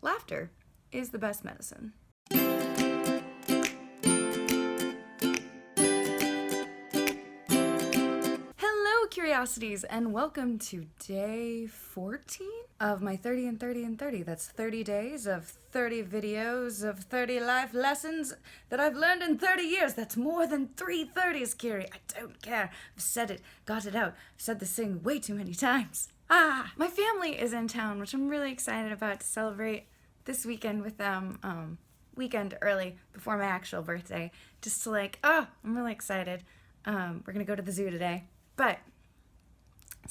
Laughter is the best medicine. Hello, curiosities, and welcome to day 14 of my 30 and 30 and 30. That's 30 days of 30 videos of 30 life lessons that I've learned in 30 years. That's more than 3 30s, Kiri. I don't care. I've said it, got it out. I've said this thing way too many times. My family is in town, which I'm really excited about to celebrate this weekend with them. Weekend early before my actual birthday. Just to I'm really excited. We're gonna go to the zoo today. But,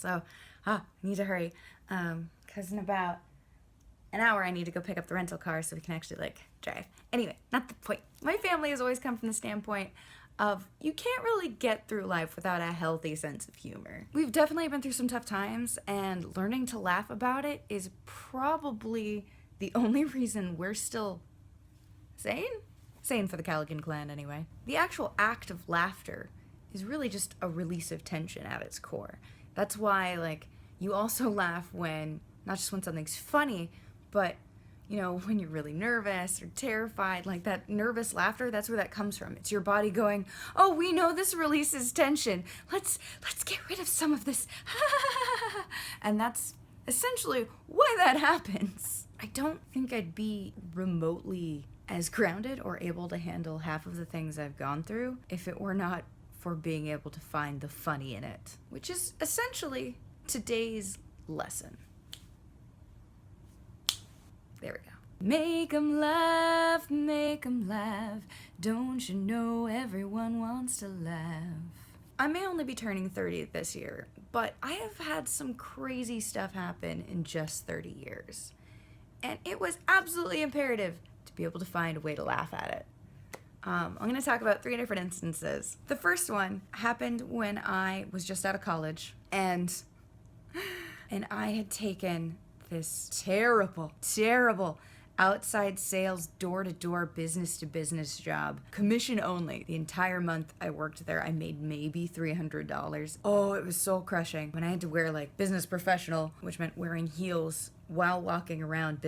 I need to hurry. Because in about an hour I need to go pick up the rental car so we can actually drive. Anyway, not the point. My family has always come from the standpoint of you can't really get through life without a healthy sense of humor. We've definitely been through some tough times, and learning to laugh about it is probably the only reason we're still sane? Sane for the Callaghan clan, anyway. The actual act of laughter is really just a release of tension at its core. That's why, you also laugh when, not just when something's funny, but when you're really nervous or terrified, that nervous laughter, that's where that comes from. It's your body going, oh, we know this releases tension. Let's get rid of some of this. And that's essentially why that happens. I don't think I'd be remotely as grounded or able to handle half of the things I've gone through if it were not for being able to find the funny in it, which is essentially today's lesson. There we go. Make 'em laugh, don't you know everyone wants to laugh? I may only be turning 30 this year, but I have had some crazy stuff happen in just 30 years. And it was absolutely imperative to be able to find a way to laugh at it. I'm going to talk about 3 different instances. The first one happened when I was just out of college, and I had taken this terrible outside sales, door-to-door, business-to-business job. Commission only. The entire month I worked there, I made maybe $300. Oh, it was soul-crushing. When I had to wear, business professional, which meant wearing heels while walking around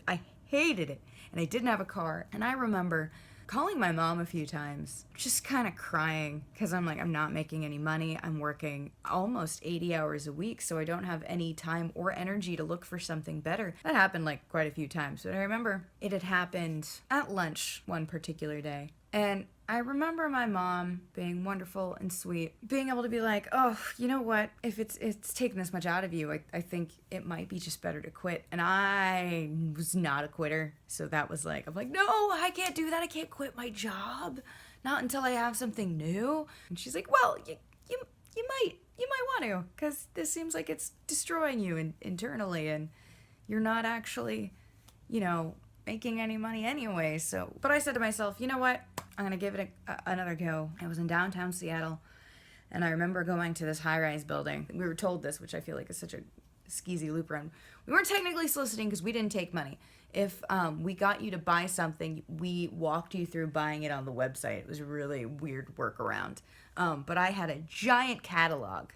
I hated it. And I didn't have a car. And I remember calling my mom a few times, just kind of crying, because I'm not making any money. I'm working almost 80 hours a week, so I don't have any time or energy to look for something better. That happened quite a few times, but I remember it had happened at lunch one particular day. And I remember my mom being wonderful and sweet, being able to be oh, you know what? If it's taken this much out of you, I think it might be just better to quit. And I was not a quitter, so that was I'm no, I can't do that. I can't quit my job, not until I have something new. And she's well, you might want to, because this seems like it's destroying you internally, and you're not actually, making any money anyway. So, but I said to myself, you know what? I'm going to give it another go. I was in downtown Seattle, and I remember going to this high-rise building. We were told this, which I feel is such a skeezy loop around. We weren't technically soliciting because we didn't take money. If we got you to buy something, we walked you through buying it on the website. It was a really weird workaround. But I had a giant catalog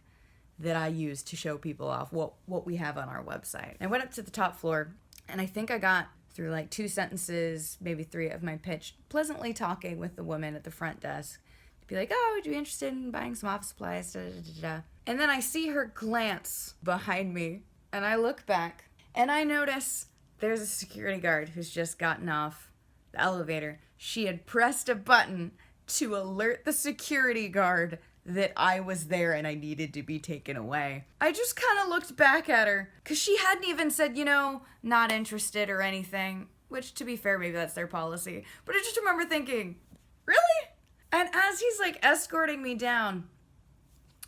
that I used to show people off what we have on our website. I went up to the top floor, and I think I got through 2 sentences, maybe 3 of my pitch, pleasantly talking with the woman at the front desk to be oh, would you be interested in buying some office supplies, da-da-da-da. And then I see her glance behind me, and I look back, and I notice there's a security guard who's just gotten off the elevator. She had pressed a button to alert the security guard that I was there and I needed to be taken away. I just kind of looked back at her, because she hadn't even said, not interested or anything, which, to be fair, maybe that's their policy. But I just remember thinking, really? And as he's escorting me down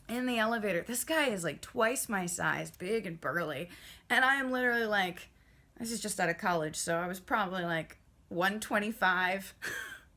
in the elevator, this guy is twice my size, big and burly, and I am literally this is just out of college, so I was probably 125,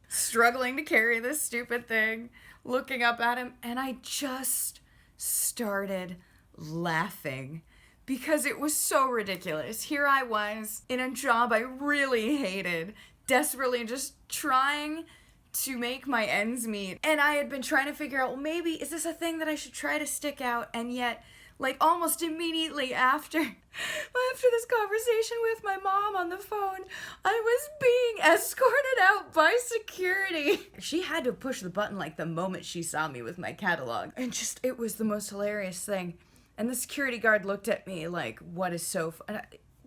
struggling to carry this stupid thing, looking up at him, and I just started laughing because it was so ridiculous. Here I was in a job I really hated, desperately just trying to make my ends meet, and I had been trying to figure out, well, maybe is this a thing that I should try to stick out, and yet like almost immediately after this conversation with my mom on the phone, I was being escorted out by security. She had to push the button like the moment she saw me with my catalog. And just, it was the most hilarious thing. And the security guard looked at me like, what is so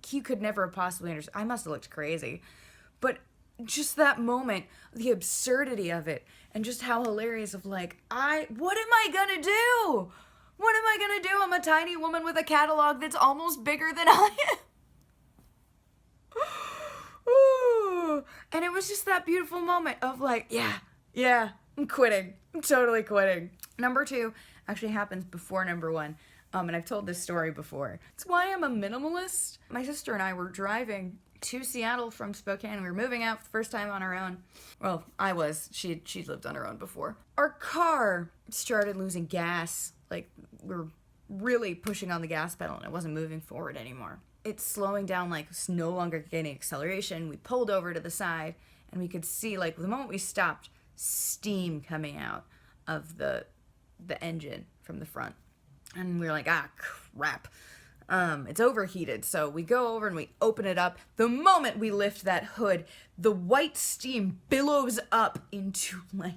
he could never have possibly understood. I must have looked crazy. But just that moment, the absurdity of it, and just how hilarious of like, what am I gonna do? What am I gonna do? I'm a tiny woman with a catalog that's almost bigger than I am. Ooh. And it was just that beautiful moment of like, yeah, I'm quitting. I'm totally quitting. Number 2 actually happens before number 1. And I've told this story before. It's why I'm a minimalist. My sister and I were driving to Seattle from Spokane. We were moving out for the first time on our own. Well, I was. She'd lived on her own before. Our car started losing gas. Like, we were really pushing on the gas pedal and it wasn't moving forward anymore. It's slowing down, like, it's no longer gaining acceleration. We pulled over to the side and we could see, like, the moment we stopped, steam coming out of the engine from the front. And we were like, crap. It's overheated. So we go over and we open it up. The moment we lift that hood, the white steam billows up into like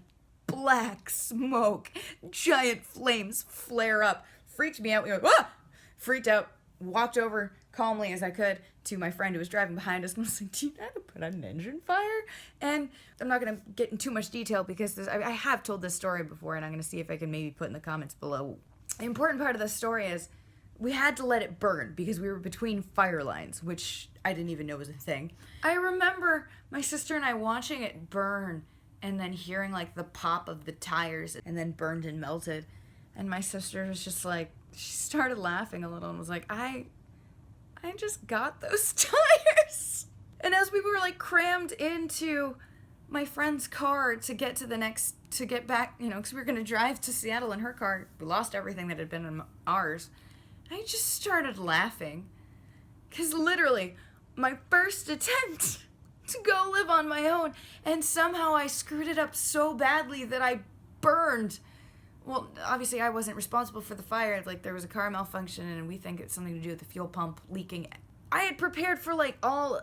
black smoke. Giant flames flare up. Freaked me out. We went, freaked out. Walked over calmly as I could to my friend who was driving behind us and was like, do you know how to put out an engine fire? And I'm not going to get in too much detail because I have told this story before, and I'm going to see if I can maybe put in the comments below. The important part of the story is we had to let it burn because we were between fire lines, which I didn't even know was a thing. I remember my sister and I watching it burn and then hearing like the pop of the tires and then burned and melted. And my sister was just like, she started laughing a little and was like, I just got those tires. And as we were like crammed into my friend's car to get back, because we were going to drive to Seattle in her car. We lost everything that had been in ours. I just started laughing. Because literally, my first attempt to go live on my own, and somehow I screwed it up so badly that I burned. Well, obviously I wasn't responsible for the fire. Like, there was a car malfunction, and we think it's something to do with the fuel pump leaking. I had prepared for, like, all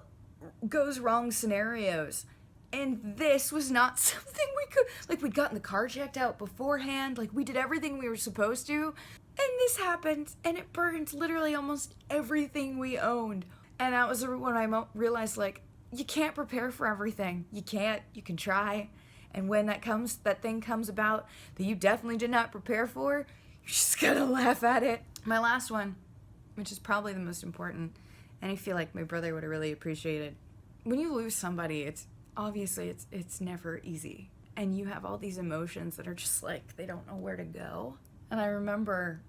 goes wrong scenarios. And this was not something we could, like, we'd gotten the car checked out beforehand. Like, we did everything we were supposed to. And this happened, and it burned literally almost everything we owned. And that was when I realized, like, you can't prepare for everything. You can't. You can try. And when that thing comes about that you definitely did not prepare for, you just gotta laugh at it. My last one, which is probably the most important, and I feel like my brother would have really appreciated. When you lose somebody, it's never easy. And you have all these emotions that are just like, they don't know where to go. And I remember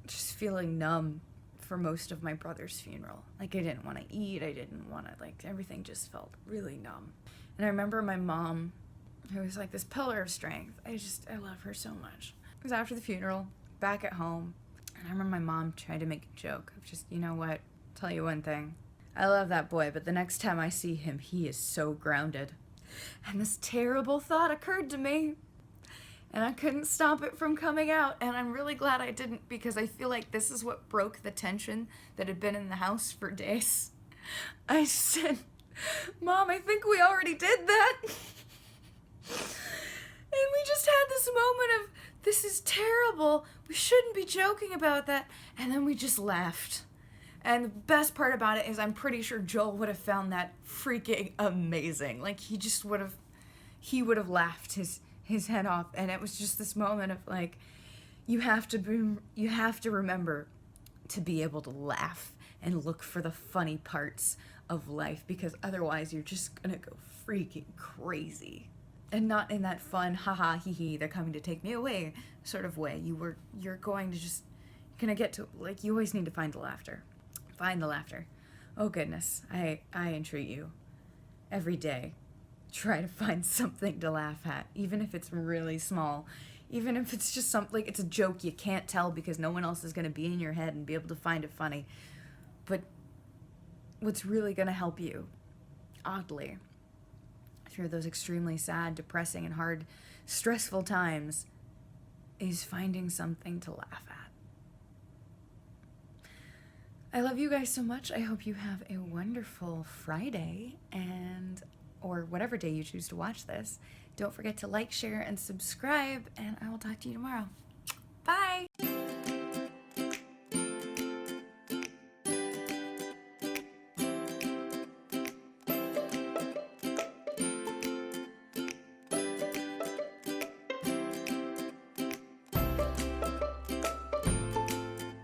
just feeling numb for most of my brother's funeral. Like, I didn't want to eat. I didn't want to, like, everything just felt really numb. And I remember my mom, who was like this pillar of strength. I love her so much. It was after the funeral, back at home. And I remember my mom tried to make a joke of just, you know what, I'll tell you one thing. I love that boy, but the next time I see him, he is so grounded. And this terrible thought occurred to me. And I couldn't stop it from coming out. And I'm really glad I didn't, because I feel like this is what broke the tension that had been in the house for days. I said, Mom, I think we already did that. And we just had this moment of, this is terrible. We shouldn't be joking about that. And then we just laughed. And the best part about it is I'm pretty sure Joel would have found that freaking amazing. Like, he would have laughed his head off. And it was just this moment of like, you have to remember to be able to laugh and look for the funny parts of life, because otherwise you're just gonna go freaking crazy. And not in that fun, haha, hee hee, they're coming to take me away sort of way. You're going to just, gonna get to, like, you always need to find the laughter. Find the laughter. Oh goodness, I entreat you. Every day, try to find something to laugh at, even if it's really small. Even if it's just something, like, it's a joke you can't tell because no one else is gonna be in your head and be able to find it funny. But what's really gonna help you, oddly, through those extremely sad, depressing, and hard, stressful times, is finding something to laugh at. I love you guys so much. I hope you have a wonderful Friday or whatever day you choose to watch this. Don't forget to like, share, and subscribe, and I will talk to you tomorrow. Bye!